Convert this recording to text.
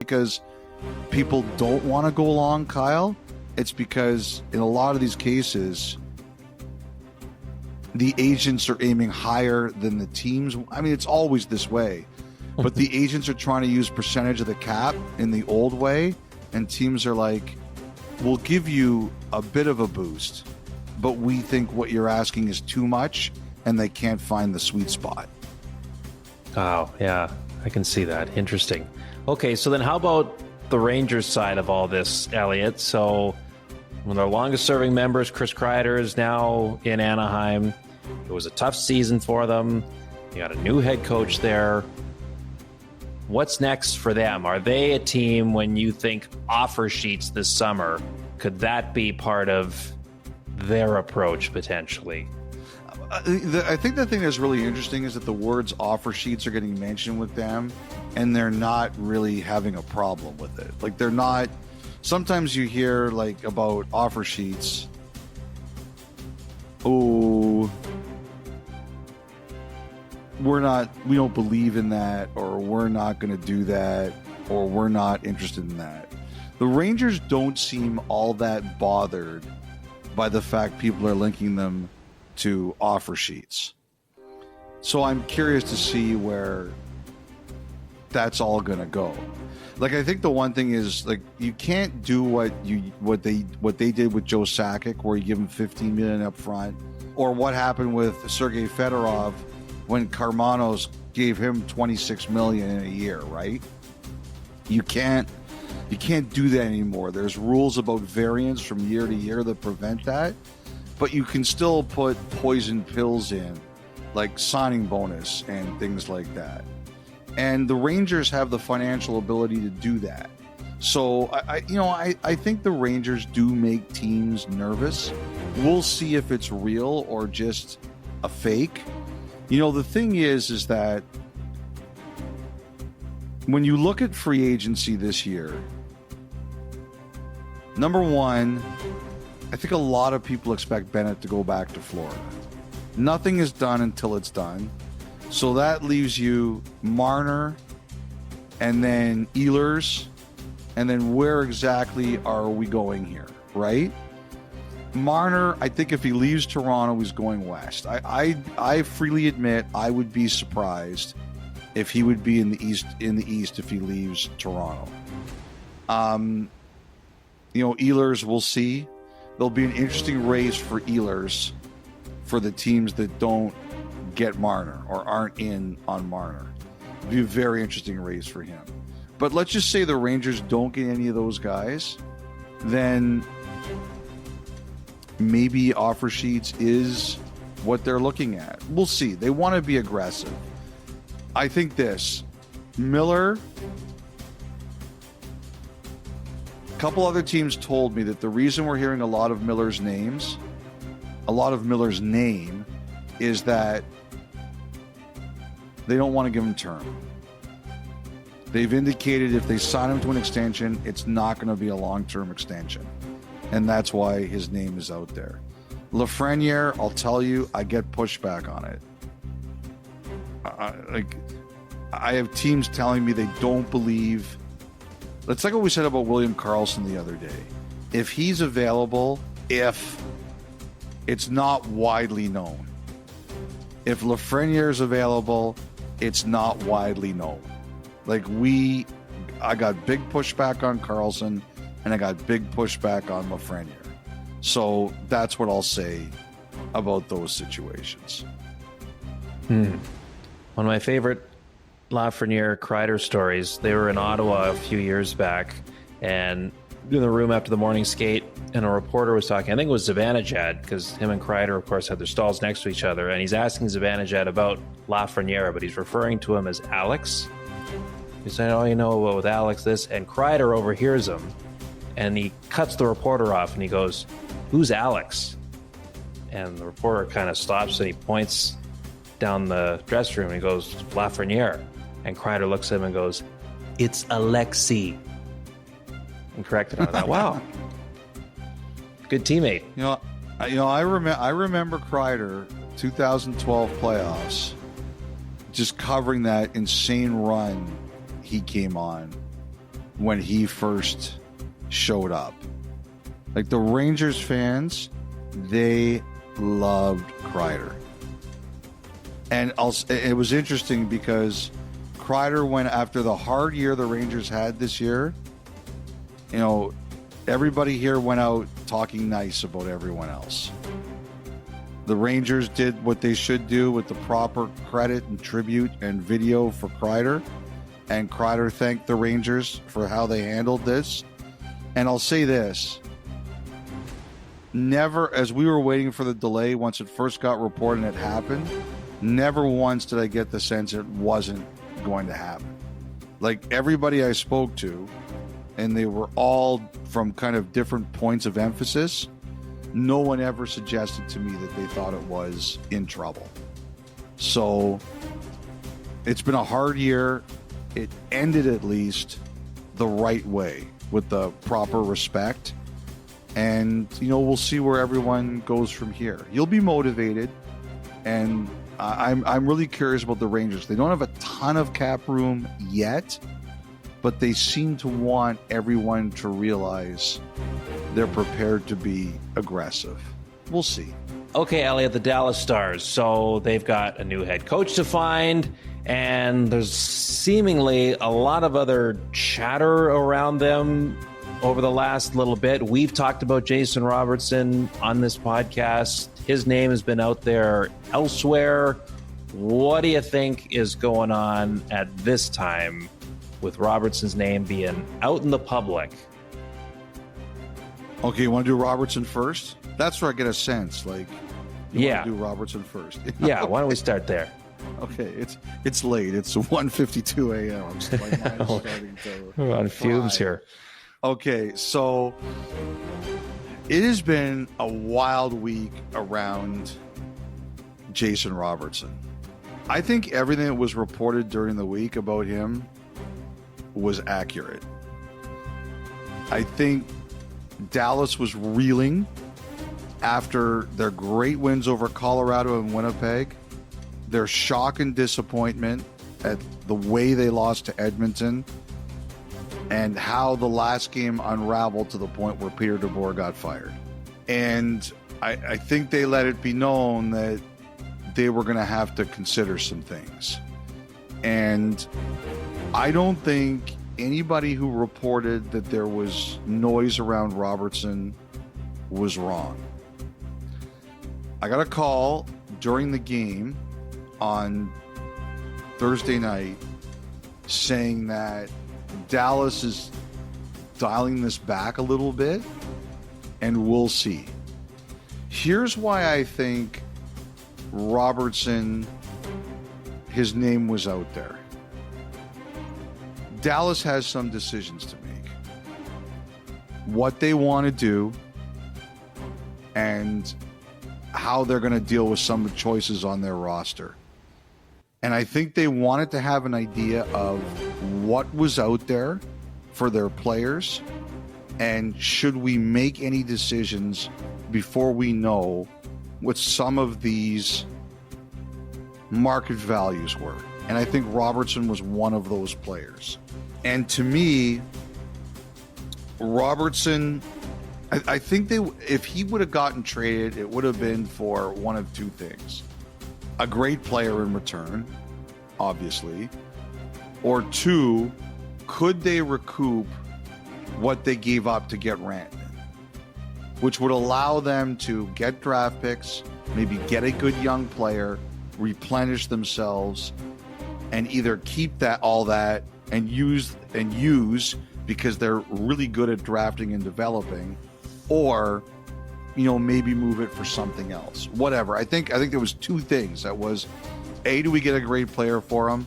because people don't want to go along, Kyle. It's because in a lot of these cases, the agents are aiming higher than the teams. I mean, it's always this way, but the agents are trying to use percentage of the cap in the old way, and teams are like, we'll give you a bit of a boost, but we think what you're asking is too much, and they can't find the sweet spot. Oh, yeah, I can see that. Interesting. Okay, so then how about the Rangers side of all this, Elliotte? So one of their longest-serving members, Chris Kreider, is now in Anaheim. It was a tough season for them. You got a new head coach there. What's next for them? Are they a team, when you think offer sheets this summer, could that be part of their approach potentially? I think the thing that's really interesting is that the words offer sheets are getting mentioned with them, and they're not really having a problem with it. Like, they're not. Sometimes you hear like about offer sheets. Oh, we don't believe in that, or we're not going to do that, or we're not interested in that. The Rangers don't seem all that bothered by the fact people are linking them to offer sheets. So I'm curious to see where that's all going to go. Like, I think the one thing is, like, you can't do what they did with Joe Sakic, where you give him $15 million up front, or what happened with Sergei Fedorov when Karmanos gave him $26 million in a year, right? You can't do that anymore. There's rules about variance from year to year that prevent that, but you can still put poison pills in, like signing bonus and things like that. And the Rangers have the financial ability to do that. So I think the Rangers do make teams nervous. We'll see if it's real or just a fake. The thing is that when you look at free agency this year, number one, I think a lot of people expect Bennett to go back to Florida. Nothing is done until it's done. So that leaves you Marner and then Ehlers, and then where exactly are we going here, right? Marner, I think if he leaves Toronto, he's going west. I freely admit I would be surprised if he would be in the east if he leaves Toronto. Ehlers, we'll see. There'll be an interesting race for Ehlers for the teams that don't get Marner or aren't in on Marner. It'll be a very interesting race for him. But let's just say the Rangers don't get any of those guys, then maybe offer sheets is what they're looking at. We'll see. They want to be aggressive. I think this, Miller, a couple other teams told me that the reason we're hearing a lot of Miller's name is that they don't want to give him term. They've indicated if they sign him to an extension, it's not going to be a long-term extension. And that's why his name is out there. Lafreniere, I'll tell you, I get pushback on it. I have teams telling me they don't believe. It's like what we said about William Karlsson the other day. If he's available, if it's not widely known. If Lafreniere is available, it's not widely known. I got big pushback on Karlsson, and I got big pushback on Lafreniere. So that's what I'll say about those situations. One of my favorite Lafreniere Kreider stories, they were in Ottawa a few years back, and in the room after the morning skate, and a reporter was talking, I think it was Zibanejad, because him and Kreider, of course, had their stalls next to each other, and he's asking Zibanejad about Lafreniere, but he's referring to him as Alex. He's saying, oh, with Alex this, and Kreider overhears him, and he cuts the reporter off, and he goes, who's Alex? And the reporter kind of stops, and he points down the dressing room, and he goes, Lafreniere. And Kreider looks at him and goes, it's Alexi. And corrected him. I thought, wow. Good teammate. I remember Kreider 2012 playoffs, just covering that insane run he came on when he first showed up. Like, the Rangers fans, they loved Kreider. And it was interesting because Kreider went after the hard year the Rangers had this year. You know, everybody here went out talking nice about everyone else. The Rangers did what they should do with the proper credit and tribute and video for Kreider. And Kreider thanked the Rangers for how they handled this. And I'll say this. Never, as we were waiting for the delay, once it first got reported and it happened, never once did I get the sense it wasn't going to happen. Like, everybody I spoke to, and they were all from kind of different points of emphasis, no one ever suggested to me that they thought it was in trouble. So it's been a hard year. It ended at least the right way with the proper respect. And, you know, we'll see where everyone goes from here. You'll be motivated. And I'm really curious about the Rangers. They don't have a ton of cap room yet, but they seem to want everyone to realize they're prepared to be aggressive. We'll see. Okay, Elliotte, the Dallas Stars. So they've got a new head coach to find, and there's seemingly a lot of other chatter around them over the last little bit. We've talked about Jason Robertson on this podcast. His name has been out there elsewhere. What do you think is going on at this time with Robertson's name being out in the public? Okay, you want to do Robertson first? That's where I get a sense. Like, you want to do Robertson first. Yeah, why don't we start there? Okay, it's late. It's 1:52 a.m. I'm just, my mind is starting to We're on fumes here. Okay, so it has been a wild week around Jason Robertson. I think everything that was reported during the week about him was accurate. I think Dallas was reeling after their great wins over Colorado and Winnipeg, their shock and disappointment at the way they lost to Edmonton, and how the last game unraveled to the point where Peter DeBoer got fired. And I think they let it be known that they were going to have to consider some things. And I don't think anybody who reported that there was noise around Robertson was wrong. I got a call during the game on Thursday night saying that Dallas is dialing this back a little bit, and we'll see. Here's why I think Robertson, his name was out there. Dallas has some decisions to make. What they want to do and how they're going to deal with some of the choices on their roster. And I think they wanted to have an idea of what was out there for their players, and should we make any decisions before we know what some of these market values were. And I think Robertson was one of those players. And to me, Robertson, I think if he would have gotten traded, it would have been for one of two things. A great player in return, obviously. Or two, could they recoup what they gave up to get Rantanen? Which would allow them to get draft picks, maybe get a good young player, replenish themselves, and either keep all that and use because they're really good at drafting and developing, or maybe move it for something else. Whatever. I think there was two things. That was, A, do we get a great player for him?